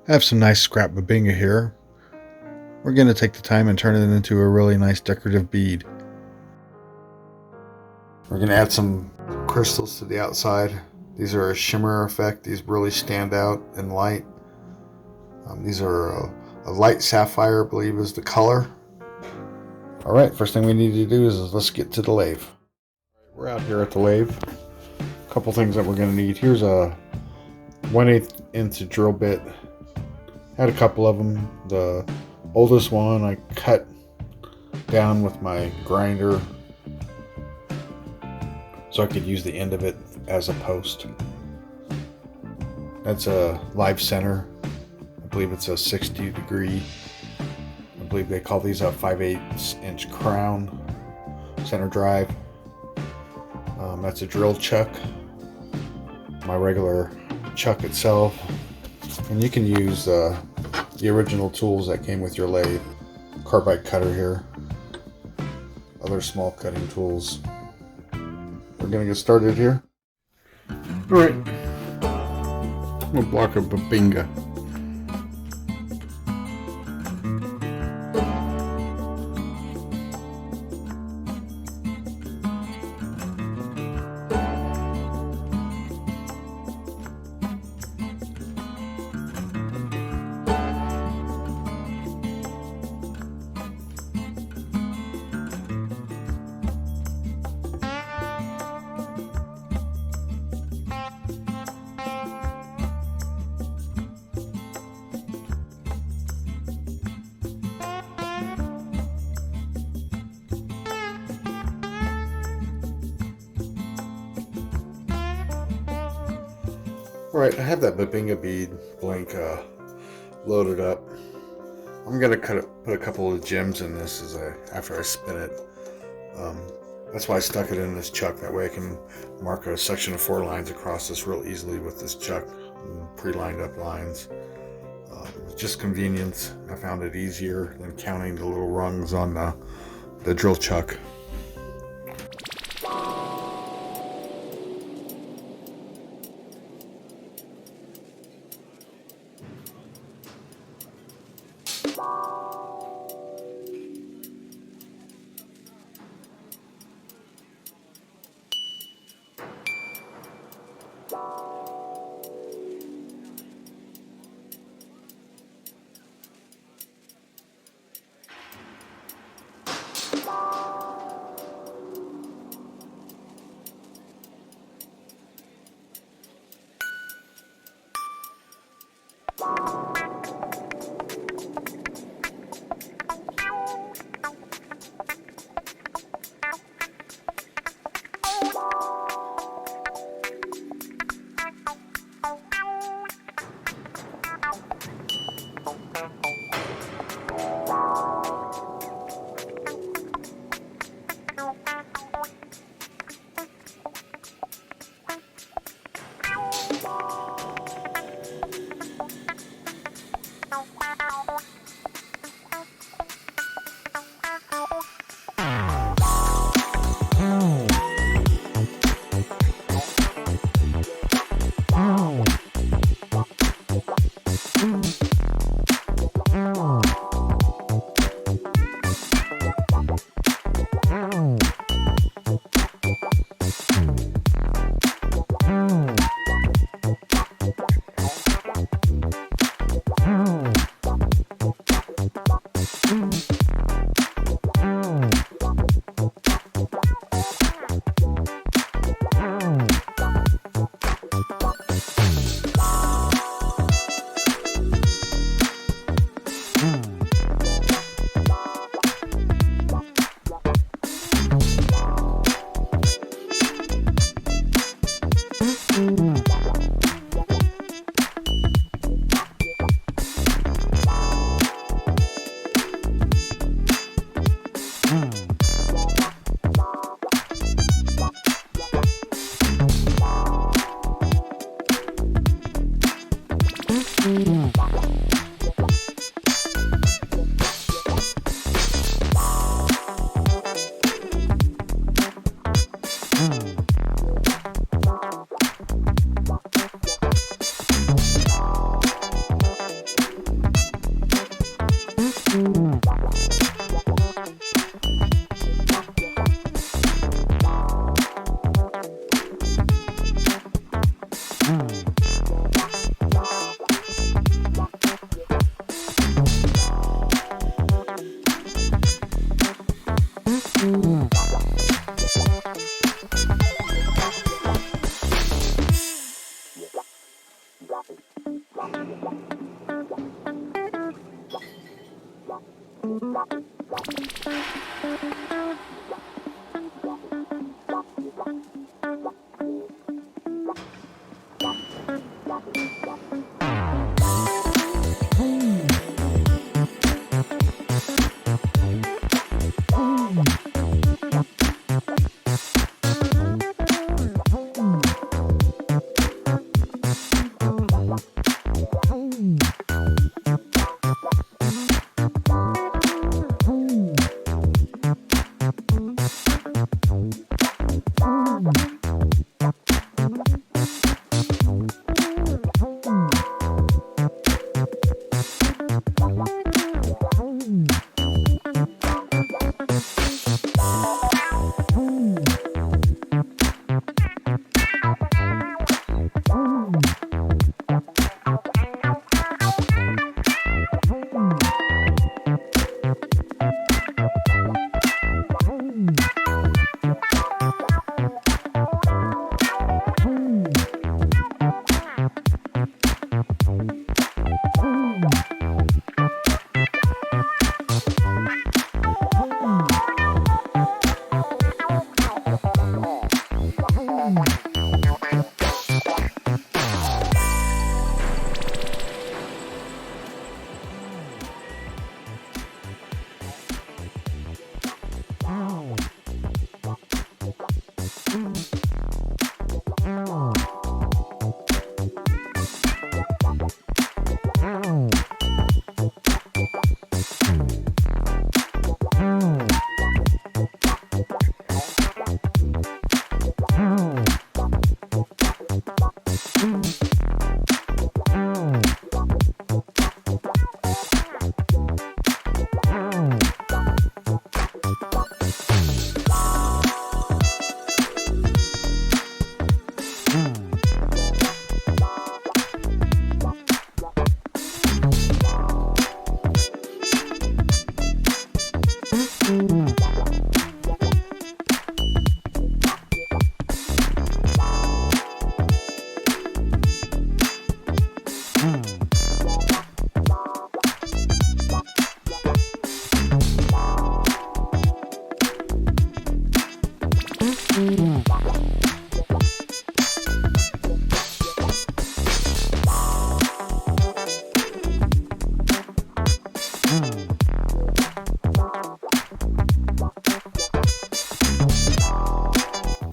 I have some nice scrap babinga here. We're going to take the time and turn it into a really nice decorative bead. We're going to add some crystals to the outside. These are a shimmer effect. These really stand out in light. These are a light sapphire, I believe is the color. Alright, first thing we need to do is let's get to the lathe. We're out here at the lathe. A couple things that we're going to need. Here's a 1/8 inch drill bit. Had a couple of them. The oldest one I cut down with my grinder so I could use the end of it as a post. That's a live center. I believe it's a 60 degree. I believe they call these a 5/8 inch crown center drive. That's a drill chuck. My regular chuck itself. And you can use the original tools that came with your lathe. Carbide cutter here. Other small cutting tools. We're gonna get started here. Alright. I'm gonna block a babinga. Alright, I have that babinga bead blank loaded up. I'm gonna put a couple of gems in this after I spin it. That's why I stuck it in this chuck. That way I can mark a section of 4 lines across this real easily with this chuck, pre-lined up lines. Just convenience. I found it easier than counting the little rungs on the drill chuck.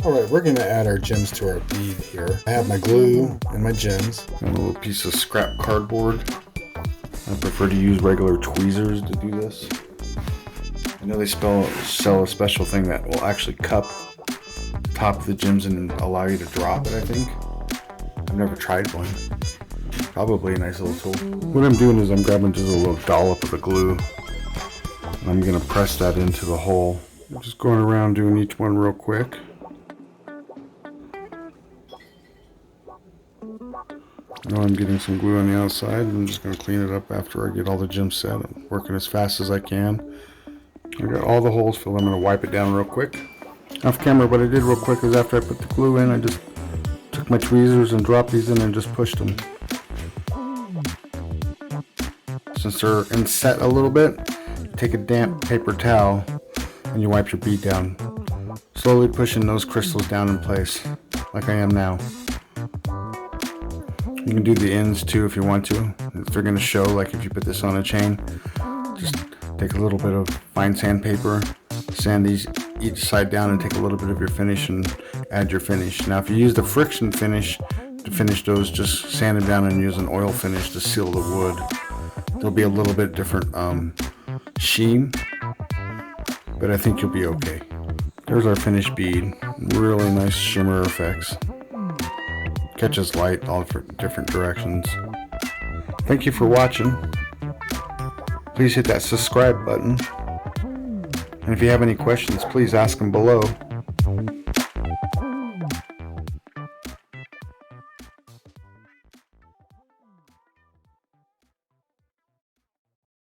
Alright, we're going to add our gems to our bead here. I have my glue and my gems. And a little piece of scrap cardboard. I prefer to use regular tweezers to do this. I know they sell a special thing that will actually cup top the gems and allow you to drop it, I think. I've never tried one. Probably a nice little tool. What I'm doing is I'm grabbing just a little dollop of the glue. And I'm going to press that into the hole. I'm just going around doing each one real quick. Now I'm getting some glue on the outside, and I'm just going to clean it up after I get all the gems set. I'm working as fast as I can. I got all the holes filled. I'm going to wipe it down real quick. Off camera, what I did real quick is after I put the glue in, I just took my tweezers and dropped these in and just pushed them. Since they're inset a little bit, take a damp paper towel and you wipe your bead down. Slowly pushing those crystals down in place, like I am now. You can do the ends too if you want to. If they're going to show, like if you put this on a chain, just take a little bit of fine sandpaper, sand these each side down and take a little bit of your finish and add your finish. Now if you use the friction finish to finish those, just sand them down and use an oil finish to seal the wood. There'll be a little bit different sheen, but I think you'll be okay. There's our finished bead. Really nice shimmer effects. Catches light all different directions. Thank you for watching. Please hit that subscribe button. And if you have any questions, please ask them below.